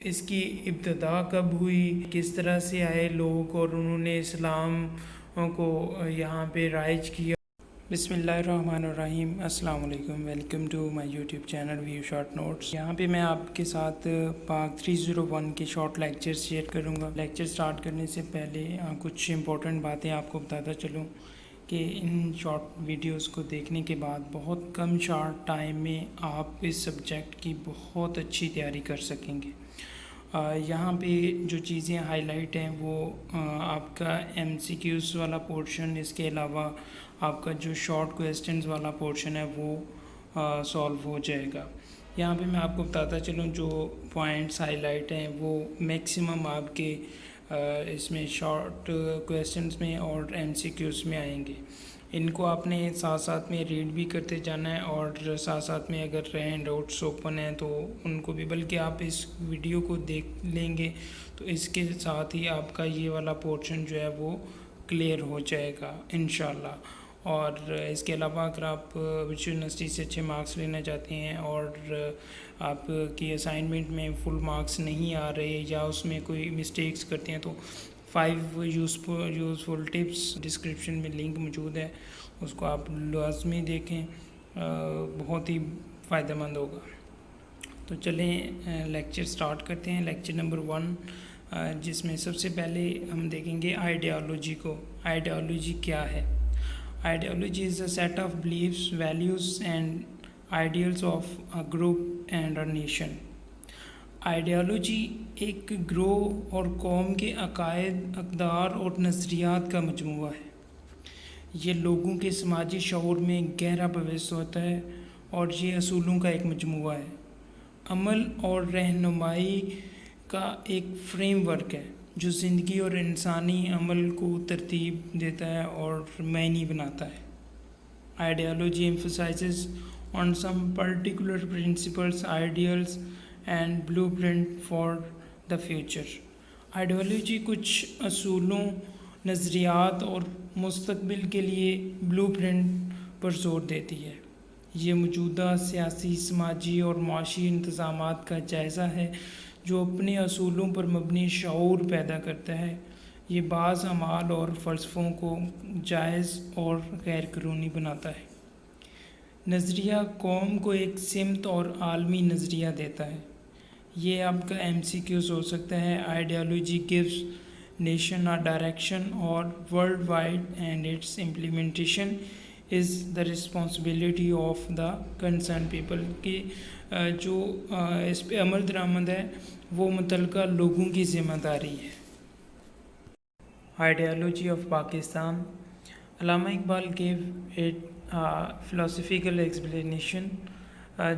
اس کی ابتدا کب ہوئی، کس طرح سے آئے لوگ اور انہوں نے اسلام کو یہاں پہ رائج کیا۔ بسم اللہ الرحمن الرحیم، السلام علیکم، welcome to my YouTube channel view short notes. یہاں پہ میں آپ کے ساتھ پاک 301 کے شارٹ لیکچر شیئر کروں گا۔ لیکچر سٹارٹ کرنے سے پہلے کچھ امپورٹنٹ باتیں آپ کو بتاتا چلوں کہ ان شارٹ ویڈیوز کو دیکھنے کے بعد بہت کم شارٹ ٹائم میں آپ اس سبجیکٹ کی بہت اچھی تیاری کر سکیں گے۔ یہاں پہ جو چیزیں ہائی لائٹ ہیں وہ آپ کا ایم سی کیوز والا پورشن، اس کے علاوہ آپ کا جو شارٹ کویسچنز والا پورشن ہے وہ سولو ہو جائے گا۔ یہاں پہ میں آپ کو بتاتا چلوں جو پوائنٹس ہائی لائٹ ہیں وہ میکسیمم آپ کے اس میں شارٹ کویسچنز میں اور ایم سی کیوز میں آئیں گے۔ ان کو آپ نے ساتھ ساتھ میں ریڈ بھی کرتے جانا ہے، اور ساتھ ساتھ میں اگر ہینڈ آؤٹس اوپن ہیں تو ان کو بھی، بلکہ آپ اس ویڈیو کو دیکھ لیں گے تو اس کے ساتھ ہی آپ کا یہ والا پورشن جو ہے وہ کلیئر ہو جائے گا انشاءاللہ۔ اور اس کے علاوہ اگر آپ ورچوئل یونیورسٹی سے اچھے مارکس لینا چاہتے ہیں اور آپ کی اسائنمنٹ میں فل مارکس نہیں آ رہے یا اس میں کوئی مسٹیکس کرتے ہیں تو 5 یوزفل ٹپس ڈسکرپشن میں لنک موجود ہے، اس کو آپ لازمی دیکھیں، بہت ہی فائدہ مند ہوگا۔ تو چلیں لیکچر سٹارٹ کرتے ہیں۔ لیکچر نمبر 1 جس میں سب سے پہلے ہم دیکھیں گے آئیڈیالوجی کو۔ آئیڈیالوجی کیا ہے؟ Ideology is a set of beliefs, values and ideals of a group and a nation. Ideology ایک گروہ اور قوم کے عقائد، اقدار اور نظریات کا مجموعہ ہے۔ یہ لوگوں کے سماجی شعور میں گہرا پویس ہوتا ہے اور یہ اصولوں کا ایک مجموعہ ہے، عمل اور رہنمائی کا ایک فریم ورک ہے جو زندگی اور انسانی عمل کو ترتیب دیتا ہے اور معنی بناتا ہے۔ Ideology emphasizes on some particular principles, ideals, and blueprint for the future. Ideology کچھ اصولوں، نظریات اور مستقبل کے لیے بلو پرنٹ پر زور دیتی ہے۔ یہ موجودہ سیاسی، سماجی اور معاشی انتظامات کا جائزہ ہے جو اپنے اصولوں پر مبنی شعور پیدا کرتا ہے۔ یہ بعض اعمال اور فلسفوں کو جائز اور غیر قانونی بناتا ہے۔ نظریہ قوم کو ایک سمت اور عالمی نظریہ دیتا ہے۔ یہ آپ کا ایم سی کیوز ہو سکتا ہے۔ Ideology gives nation a direction or worldwide and its implementation is the responsibility of the concerned people۔ کہ جو اس پہ عمل درآمد ہے وہ متعلقہ لوگوں کی ذمہ داری ہے۔ Ideology of Pakistan. Allama Iqbal gave it philosophical explanation۔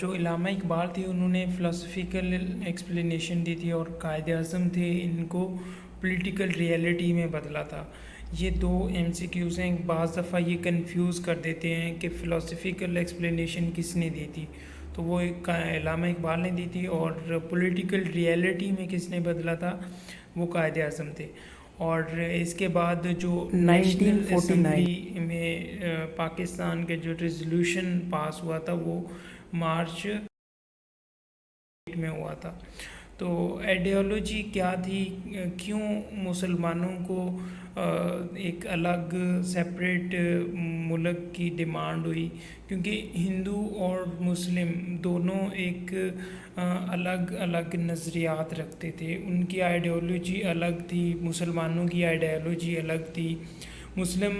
جو علامہ اقبال تھے انہوں نے فلاسفیکل ایکسپلینیشن دی تھی، اور قائد اعظم تھے ان کو پولیٹیکل ریئلٹی میں بدلا تھا۔ یہ 2 ایم سی کیوز ہیں، بعض دفعہ یہ کنفیوز کر دیتے ہیں کہ فلاسفیکل ایکسپلینیشن کس نے دی تھی، تو وہ ایک علامہ اقبال نے دی تھی، اور پولیٹیکل ریئلٹی میں کس نے بدلا تھا، وہ قائد اعظم تھے۔ اور اس کے بعد جو نیشنل اسمبلی میں پاکستان کے جو ریزولوشن پاس ہوا تھا وہ مارچ میں ہوا تھا۔ تو آئیڈیالوجی کیا تھی، کیوں مسلمانوں کو ایک الگ سیپریٹ ملک کی ڈیمانڈ ہوئی؟ کیونکہ ہندو اور مسلم دونوں ایک الگ الگ نظریات رکھتے تھے، ان کی آئیڈیالوجی الگ تھی، مسلمانوں کی آئیڈیالوجی الگ تھی۔ مسلم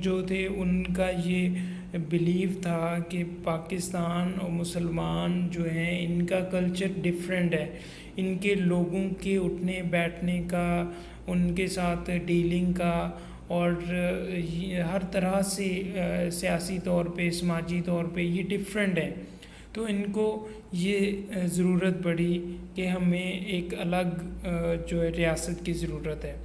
جو تھے ان کا یہ بیلیف تھا کہ پاکستان اور مسلمان جو ہیں ان کا کلچر ڈیفرنٹ ہے، ان کے لوگوں کے اٹھنے بیٹھنے کا، ان کے ساتھ ڈیلنگ کا، اور ہر طرح سے سیاسی طور پہ، سماجی طور پہ یہ ڈیفرنٹ ہے۔ تو ان کو یہ ضرورت پڑی کہ ہمیں ایک الگ جو ہے ریاست کی ضرورت ہے۔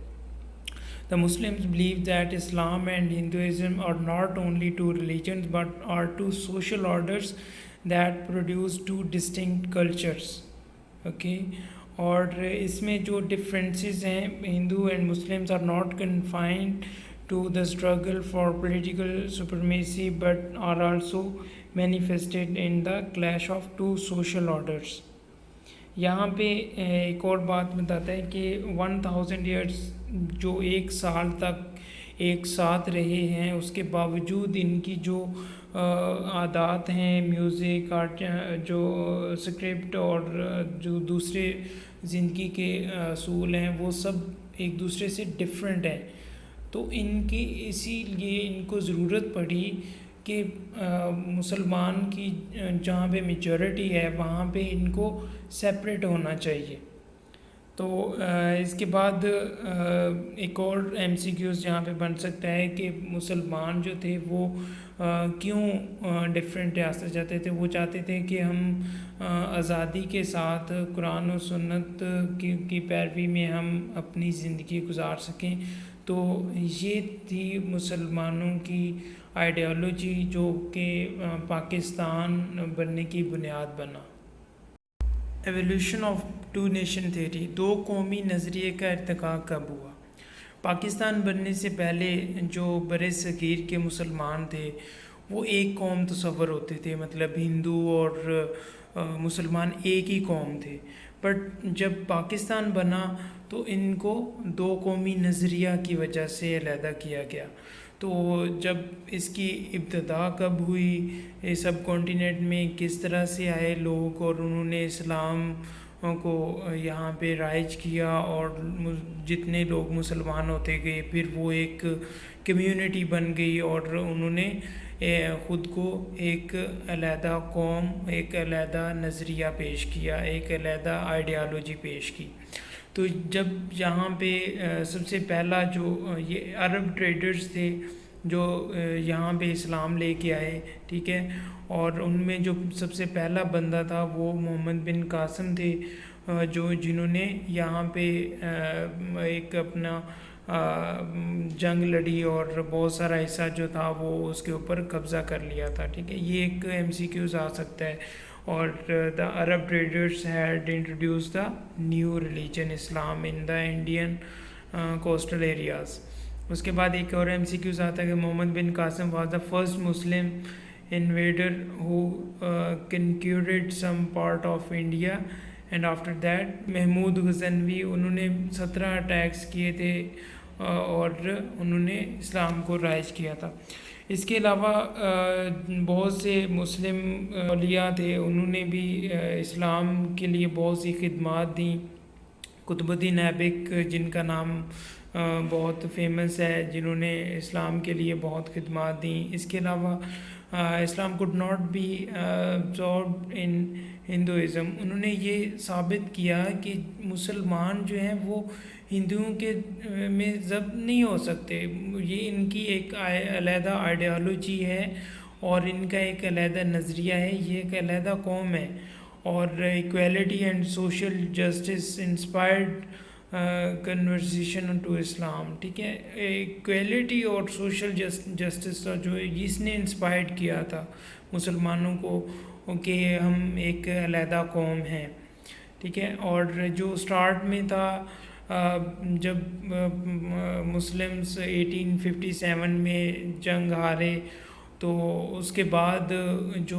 The Muslims believe that Islam and Hinduism are not only 2 religions but are 2 social orders that produce 2 distinct cultures. Okay? اور اس میں جو ڈفرینسز ہیں، Hindu and Muslims are not confined to the struggle for political supremacy but are also manifested in the clash of 2 social orders. یہاں پہ ایک اور بات بتاتا ہے کہ 1000 ایئرس جو ایک سال تک ایک ساتھ رہے ہیں، اس کے باوجود ان کی جو عادات ہیں، میوزک، آرٹ، جو اسکرپٹ اور جو دوسرے زندگی کے اصول ہیں، وہ سب ایک دوسرے سے ڈفرینٹ ہیں. تو ان کی اسی لیے ان کو ضرورت پڑی کہ مسلمان کی جہاں پہ میجورٹی ہے وہاں پہ ان کو سیپریٹ ہونا چاہیے. تو اس کے بعد ایک اور ایم سی کیوز جہاں پہ بن سکتا ہے کہ مسلمان جو تھے وہ کیوں ڈفرینٹ ریاست چاہتے تھے. وہ چاہتے تھے کہ ہم آزادی کے ساتھ قرآن و سنت کی پیروی میں ہم اپنی زندگی گزار سکیں. تو یہ تھی مسلمانوں کی آئیڈیالوجی جو کہ پاکستان بننے کی بنیاد بنا. Evolution of two nation theory, دو قومی نظریے کا ارتقا کب ہوا؟ پاکستان بننے سے پہلے جو بر صغیر کے مسلمان تھے وہ ایک قوم تصور ہوتے تھے، مطلب ہندو اور مسلمان ایک ہی قوم تھے. بٹ جب پاکستان بنا تو ان کو دو قومی نظریہ کی وجہ سے علیحدہ کیا گیا. تو جب اس کی ابتدا کب ہوئی، سب کانٹیننٹ میں کس طرح سے آئے لوگ اور انہوں نے اسلام کو یہاں پہ رائج کیا، اور جتنے لوگ مسلمان ہوتے گئے پھر وہ ایک کمیونٹی بن گئی اور انہوں نے خود کو ایک علیحدہ قوم، ایک علیحدہ نظریہ پیش کیا، ایک علیحدہ آئیڈیالوجی پیش کی. تو جب یہاں پہ سب سے پہلا جو یہ عرب ٹریڈرز تھے جو یہاں پہ اسلام لے کے آئے، ٹھیک ہے، اور ان میں جو سب سے پہلا بندہ تھا وہ محمد بن قاسم تھے، جنہوں نے یہاں پہ ایک اپنا جنگ لڑی اور بہت سارا حصہ جو تھا وہ اس کے اوپر قبضہ کر لیا تھا. ٹھیک ہے، یہ ایک ایم سی کیوز آ سکتا ہے. اور the Arab traders had introduced the new religion Islam in the Indian coastal areas. اس کے بعد ایک اور ایم سی کیوز آتا ہے کہ Muhammad bin Qasim was the first Muslim invader who conquered some part of India, and after that Mahmud Ghaznavi, انہوں نے 17 اٹیکس کیے تھے اور انہوں نے اسلام کو رائج کیا تھا. اس کے علاوہ بہت سے مسلم اولیاء تھے، انہوں نے بھی اسلام کے لیے بہت سی خدمات دیں. قطب الدین ایبک جن کا نام بہت فیمس ہے، جنہوں نے اسلام کے لیے بہت خدمات دیں. اس کے علاوہ اسلام could not be absorbed in Hinduism. انہوں نے یہ ثابت کیا کہ مسلمان جو ہیں وہ ہندوؤں کے میں ضبط نہیں ہو سکتے. یہ ان کی ایک علیحدہ آئیڈیالوجی ہے اور ان کا ایک علیحدہ نظریہ ہے، یہ ایک علیحدہ قوم ہے. اور equality and social justice inspired conversion to Islam. ٹھیک ہے، ایکویلٹی اور سوشل جسٹس جو اس نے انسپائرڈ کیا تھا مسلمانوں کو کہ ہم ایک علیحدہ قوم ہیں. ٹھیک ہے، اور جو سٹارٹ میں تھا جب مسلمز 1857 میں جنگ ہارے تو اس کے بعد جو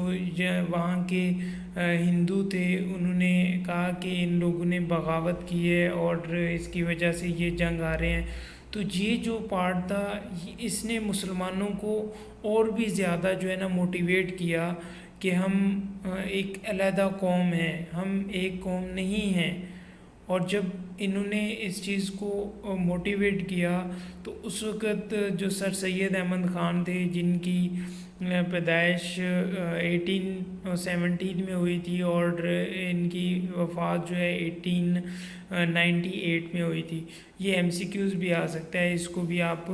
وہاں کے ہندو تھے انہوں نے کہا کہ ان لوگوں نے بغاوت کی ہے اور اس کی وجہ سے یہ جنگ ہارے ہیں. تو یہ جو پارٹ تھا اس نے مسلمانوں کو اور بھی زیادہ جو ہے نا موٹیویٹ کیا کہ ہم ایک علیحدہ قوم ہیں، ہم ایک قوم نہیں ہیں. اور جب انہوں نے اس چیز کو موٹیویٹ کیا تو اس وقت جو سر سید احمد خان تھے جن کی پیدائش 1817 میں ہوئی تھی اور ان کی وفات جو ہے 1898 میں ہوئی تھی. یہ ایم سی کیوز بھی آ سکتا ہے، اس کو بھی آپ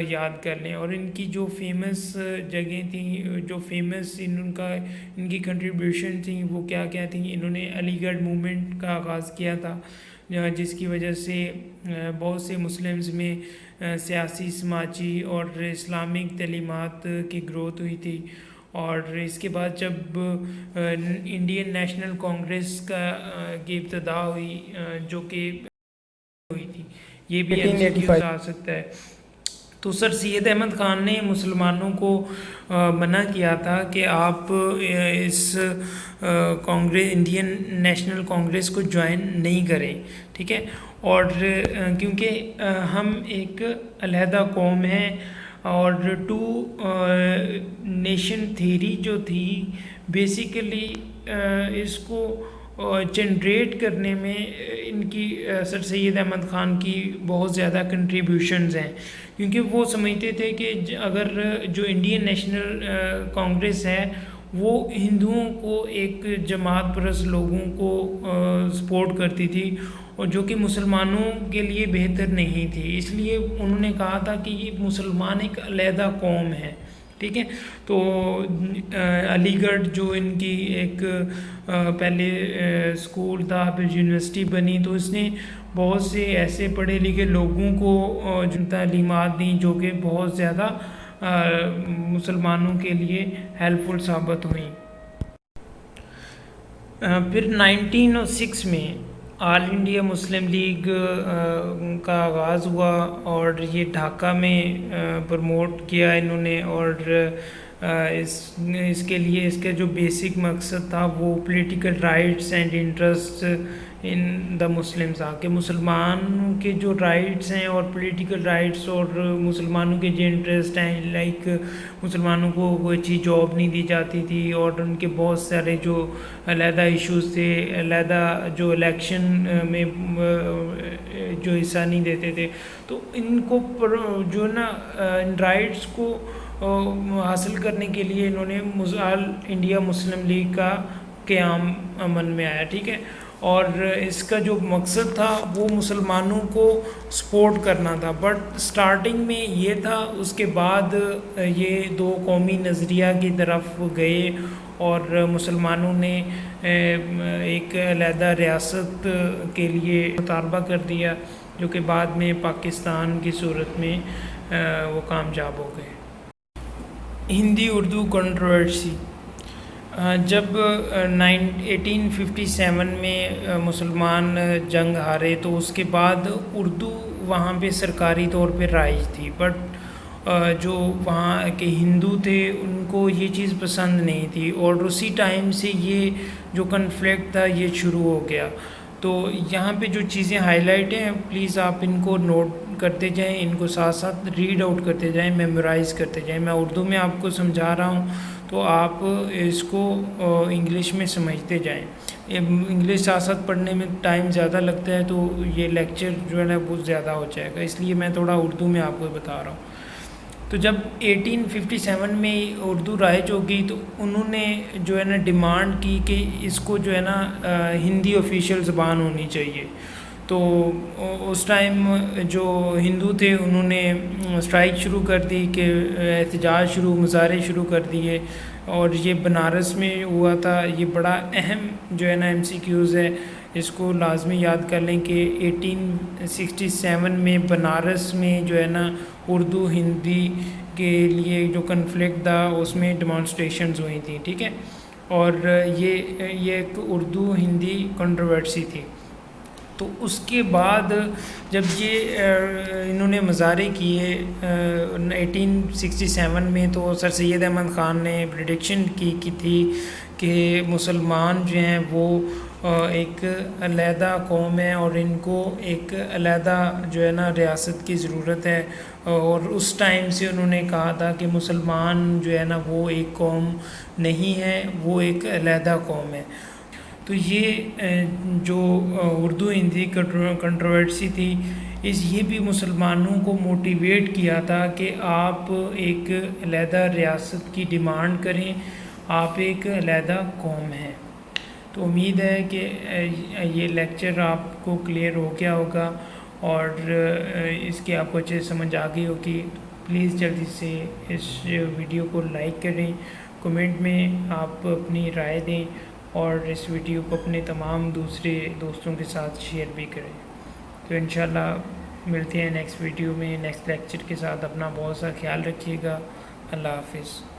یاد کر لیں. اور ان کی جو فیمس جگہیں تھیں، جو فیمس ان کی کنٹریبیوشن تھیں وہ کیا کیا تھیں. انہوں نے علی گڑھ موومنٹ کا آغاز کیا تھا جس کی وجہ سے بہت سے مسلمز میں سیاسی، سماجی اور اسلامک تعلیمات کی گروتھ ہوئی تھی. اور اس کے بعد جب انڈین نیشنل کانگریس کی ابتدا ہوئی جو کہ ہوئی تھی، یہ بھی 1885 آ سکتا ہے. تو سر سید احمد خان نے مسلمانوں کو منع کیا تھا کہ آپ اس کانگریس انڈین نیشنل کانگریس کو جوائن نہیں کریں، ٹھیک ہے، اور کیونکہ ہم ایک علیحدہ قوم ہیں، اور ٹو نیشن تھیوری جو تھی بیسیکلی اس کو جنریٹ کرنے میں ان کی سر سید احمد خان کی بہت زیادہ کنٹریبیوشنز ہیں، کیونکہ وہ سمجھتے تھے کہ اگر جو انڈین نیشنل کانگریس ہے وہ ہندوؤں کو ایک جماعت پرست لوگوں کو سپورٹ کرتی تھی، اور جو کہ مسلمانوں کے لیے بہتر نہیں تھی، اس لیے انہوں نے کہا تھا کہ یہ مسلمان ایک علیحدہ قوم ہے، ٹھیک ہے۔ تو علی گڑھ جو ان کی ایک پہلے اسکول تھا، پھر یونیورسٹی بنی، تو اس نے بہت سے ایسے پڑھے لکھے لوگوں کو جو تعلیمات دیں جو کہ بہت زیادہ مسلمانوں کے لیے ہیلپ فل ثابت ہوئیں۔ پھر 1906 میں آل انڈیا مسلم لیگ کا آغاز ہوا، اور یہ ڈھاکہ میں پروموٹ کیا انہوں نے، اور اس کے لیے اس کا جو بیسک مقصد تھا وہ political rights and interest in the Muslims تھا، کہ مسلمانوں کے جو رائٹس ہیں اور پولیٹیکل رائٹس اور مسلمانوں کے جو انٹرسٹ ہیں، لائک مسلمانوں کو کوئی اچھی جاب نہیں دی جاتی تھی، اور ان کے بہت سارے جو علیحدہ ایشوز تھے، علیحدہ جو الیکشن میں جو حصہ نہیں دیتے تھے، تو ان کو جو نا ان رائٹس کو حاصل کرنے کے لیے انہوں نے آل انڈیا مسلم لیگ کا قیام عمل میں آیا، ٹھیک ہے، اور اس کا جو مقصد تھا وہ مسلمانوں کو سپورٹ کرنا تھا، بٹ سٹارٹنگ میں یہ تھا، اس کے بعد یہ دو قومی نظریہ کی طرف گئے، اور مسلمانوں نے ایک علیحدہ ریاست کے لیے مطالبہ کر دیا، جو کہ بعد میں پاکستان کی صورت میں وہ کامیاب ہو گئے۔ ہندی اردو کنٹروورسی، جب 1857 میں مسلمان جنگ ہارے تو اس کے بعد اردو وہاں پہ سرکاری طور پہ رائج تھی، بٹ جو وہاں کے ہندو تھے ان کو یہ چیز پسند نہیں تھی، اور اسی ٹائم سے یہ جو کنفلکٹ تھا یہ شروع ہو گیا۔ تو یہاں پہ جو چیزیں ہائی لائٹ ہیں پلیز آپ ان کو نوٹ کرتے جائیں، ان کو ساتھ ساتھ ریڈ آؤٹ کرتے جائیں، میمورائز کرتے جائیں۔ میں اردو میں آپ کو سمجھا رہا ہوں تو آپ اس کو انگلش میں سمجھتے جائیں، انگلش ساتھ ساتھ پڑھنے میں ٹائم زیادہ لگتا ہے تو یہ لیکچر جو ہے نا بہت زیادہ ہو جائے گا، اس لیے میں تھوڑا اردو میں آپ کو بتا رہا ہوں۔ تو جب 1857 میں اردو رائج ہو گئی تو انہوں نے جو ہے نا ڈیمانڈ کی کہ اس کو جو ہے نا ہندی آفیشیل زبان ہونی چاہیے۔ تو اس ٹائم جو ہندو تھے انہوں نے اسٹرائک شروع کر دی، کہ احتجاج مظاہرے شروع کر دیے، اور یہ بنارس میں ہوا تھا۔ یہ بڑا اہم جو ہے نا MCQs ہے، اس کو لازمی یاد کر لیں کہ 1867 میں بنارس میں جو ہے نا اردو ہندی کے لیے جو کنفلکٹ تھا اس میں ڈیمانسٹریشنز ہوئی تھیں، ٹھیک ہے، اور یہ ایک اردو ہندی کنٹروورسی تھی۔ تو اس کے بعد جب یہ انہوں نے مظاہرے کیے 1867 میں، تو سر سید احمد خان نے پریڈکشن کی تھی کہ مسلمان جو ہیں وہ ایک علیحدہ قوم ہے، اور ان کو ایک علیحدہ جو ہے نا ریاست کی ضرورت ہے، اور اس ٹائم سے انہوں نے کہا تھا کہ مسلمان جو ہے نا وہ ایک قوم نہیں ہے، وہ ایک علیحدہ قوم ہے۔ تو یہ جو اردو ہندی کنٹروورسی تھی، یہ بھی مسلمانوں کو موٹیویٹ کیا تھا کہ آپ ایک علیحدہ ریاست کی ڈیمانڈ کریں، آپ ایک علیحدہ قوم ہیں۔ تو امید ہے کہ یہ لیکچر آپ کو کلیئر ہو گیا ہوگا، اور اس کی آپ کو اچھے سمجھ آ گئی ہوگی۔ پلیز جلدی سے اس ویڈیو کو لائک کریں، کمنٹ میں آپ اپنی رائے دیں، اور اس ویڈیو کو اپنے تمام دوسرے دوستوں کے ساتھ شیئر بھی کریں۔ تو انشاءاللہ ملتے ہیں نیکسٹ ویڈیو میں نیکسٹ لیکچر کے ساتھ۔ اپنا بہت سا خیال رکھیے گا۔ اللہ حافظ۔